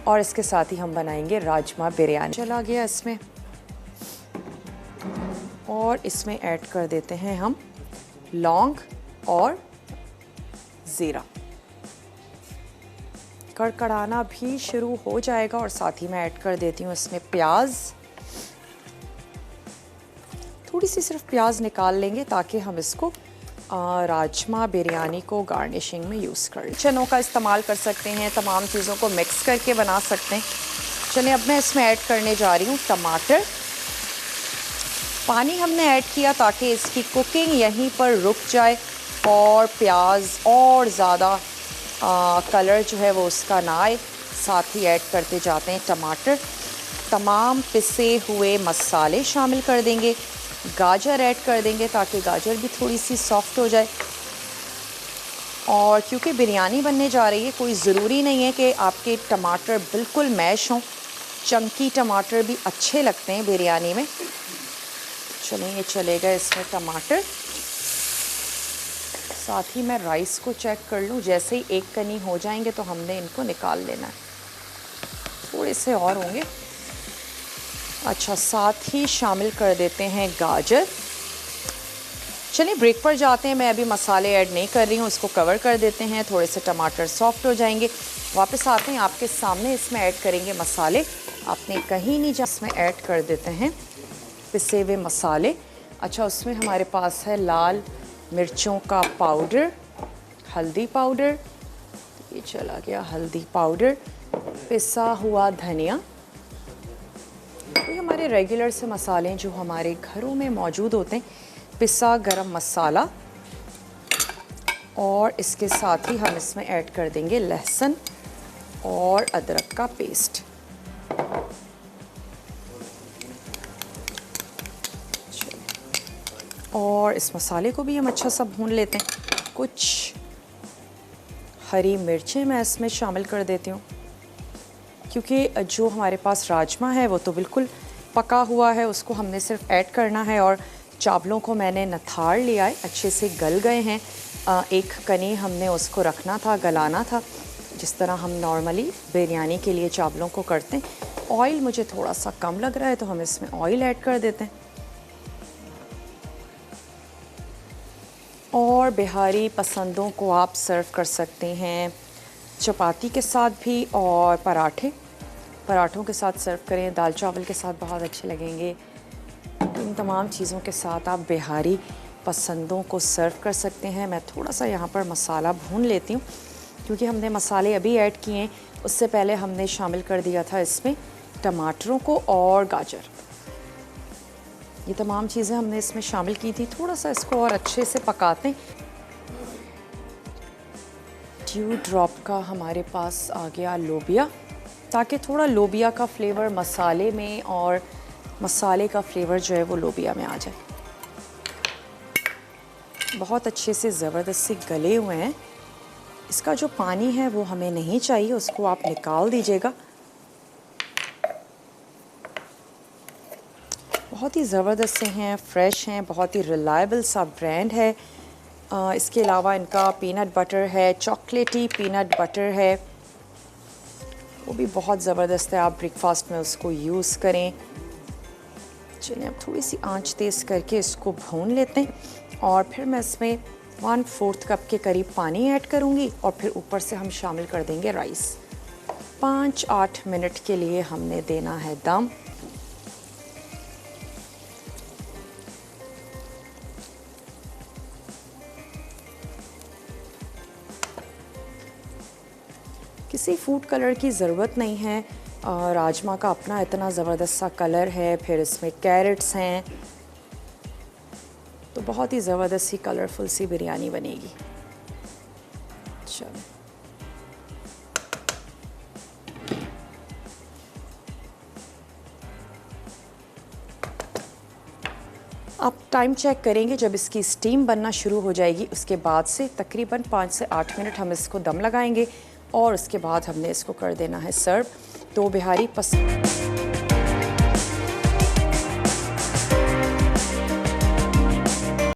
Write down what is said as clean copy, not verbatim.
और इसके साथ ही हम बनाएंगे राजमा बिरयानी। चला गया इसमें, और इसमें ऐड कर देते हैं हम लौंग और ज़ीरा। कड़कड़ाना भी शुरू हो जाएगा और साथ ही मैं ऐड कर देती हूँ इसमें प्याज। थोड़ी सी सिर्फ प्याज निकाल लेंगे ताकि हम इसको राजमा बिरयानी को गार्निशिंग में यूज़ करें। चनों का इस्तेमाल कर सकते हैं, तमाम चीज़ों को मिक्स करके बना सकते हैं। चलिए अब मैं इसमें ऐड करने जा रही हूँ टमाटर। पानी हमने ऐड किया ताकि इसकी कुकिंग यहीं पर रुक जाए और प्याज और ज़्यादा कलर जो है वो उसका ना आए। साथ ही ऐड करते जाते हैं टमाटर। तमाम पिसे हुए मसाले शामिल कर देंगे, गाजर ऐड कर देंगे ताकि गाजर भी थोड़ी सी सॉफ्ट हो जाए। और क्योंकि बिरयानी बनने जा रही है, कोई ज़रूरी नहीं है कि आपके टमाटर बिल्कुल मैश हों। चंकी टमाटर भी अच्छे लगते हैं बिरयानी में। चलिए ये चलेगा इसमें टमाटर। साथ ही मैं राइस को चेक कर लूँ, जैसे ही एक कनी हो जाएंगे तो हमने इनको निकाल लेना है। थोड़े से और होंगे। अच्छा, साथ ही शामिल कर देते हैं गाजर। चलिए ब्रेक पर जाते हैं, मैं अभी मसाले ऐड नहीं कर रही हूँ, उसको कवर कर देते हैं। थोड़े से टमाटर सॉफ्ट हो जाएंगे, वापस आते हैं आपके सामने। इसमें ऐड करेंगे मसाले, आपने कहीं नहीं जा। इसमें ऐड कर देते हैं पिसे हुए मसाले। अच्छा, उसमें हमारे पास है लाल मिर्चों का पाउडर, हल्दी पाउडर, ये चला गया हल्दी पाउडर, पिसा हुआ धनिया। ये हमारे रेगुलर से मसाले जो हमारे घरों में मौजूद होते हैं। पिसा गरम मसाला, और इसके साथ ही हम इसमें ऐड कर देंगे लहसुन और अदरक का पेस्ट। और इस मसाले को भी हम अच्छा सा भून लेते हैं। कुछ हरी मिर्चें मैं इसमें शामिल कर देती हूँ, क्योंकि जो हमारे पास राजमा है वो तो बिल्कुल पका हुआ है, उसको हमने सिर्फ ऐड करना है। और चावलों को मैंने नथाड़ लिया है, अच्छे से गल गए हैं। एक कनी हमने उसको रखना था, गलाना था, जिस तरह हम नॉर्मली बिरयानी के लिए चावलों को करते हैं। ऑयल मुझे थोड़ा सा कम लग रहा है तो हम इसमें ऑयल ऐड कर देते हैं। और बिहारी पसंदों को आप सर्व कर सकते हैं चपाती के साथ भी, और पराठों के साथ सर्व करें, दाल चावल के साथ बहुत अच्छे लगेंगे। इन तमाम चीज़ों के साथ आप बिहारी पसंदों को सर्व कर सकते हैं। मैं थोड़ा सा यहाँ पर मसाला भून लेती हूँ, क्योंकि हमने मसाले अभी ऐड किए हैं, उससे पहले हमने शामिल कर दिया था इसमें टमाटरों को और गाजर। ये तमाम चीज़ें हमने इसमें शामिल की थी। थोड़ा सा इसको और अच्छे से पकाते हैं। ड्यू ड्रॉप का हमारे पास आ गया लोबिया, ताकि थोड़ा लोबिया का फ्लेवर मसाले में और मसाले का फ्लेवर जो है वो लोबिया में आ जाए। बहुत अच्छे से ज़बरदस्त से गले हुए हैं। इसका जो पानी है वो हमें नहीं चाहिए, उसको आप निकाल दीजिएगा। बहुत ही ज़बरदस्त से हैं, फ्रेश हैं, बहुत ही रिलायबल सा ब्रांड है। इसके अलावा इनका पीनट बटर है, चॉकलेटी पीनट बटर है, वो भी बहुत ज़बरदस्त है। आप ब्रेकफास्ट में उसको यूज़ करें। चलिए अब थोड़ी सी आंच तेज़ करके इसको भून लेते हैं, और फिर मैं इसमें 1/4 कप के करीब पानी ऐड करूँगी, और फिर ऊपर से हम शामिल कर देंगे राइस। 5-8 मिनट के लिए हमने देना है दम। किसी फूड कलर की ज़रूरत नहीं है, राजमा का अपना इतना ज़बरदस्त सा कलर है, फिर इसमें कैरेट्स हैं, तो बहुत ही ज़बरदस्त सी कलरफुल सी बिरयानी बनेगी। चलो आप टाइम चेक करेंगे जब इसकी स्टीम बनना शुरू हो जाएगी, उसके बाद से तकरीबन 5 से 8 मिनट हम इसको दम लगाएंगे, और उसके बाद हमने इसको कर देना है सर्व। तो बिहारी पसंद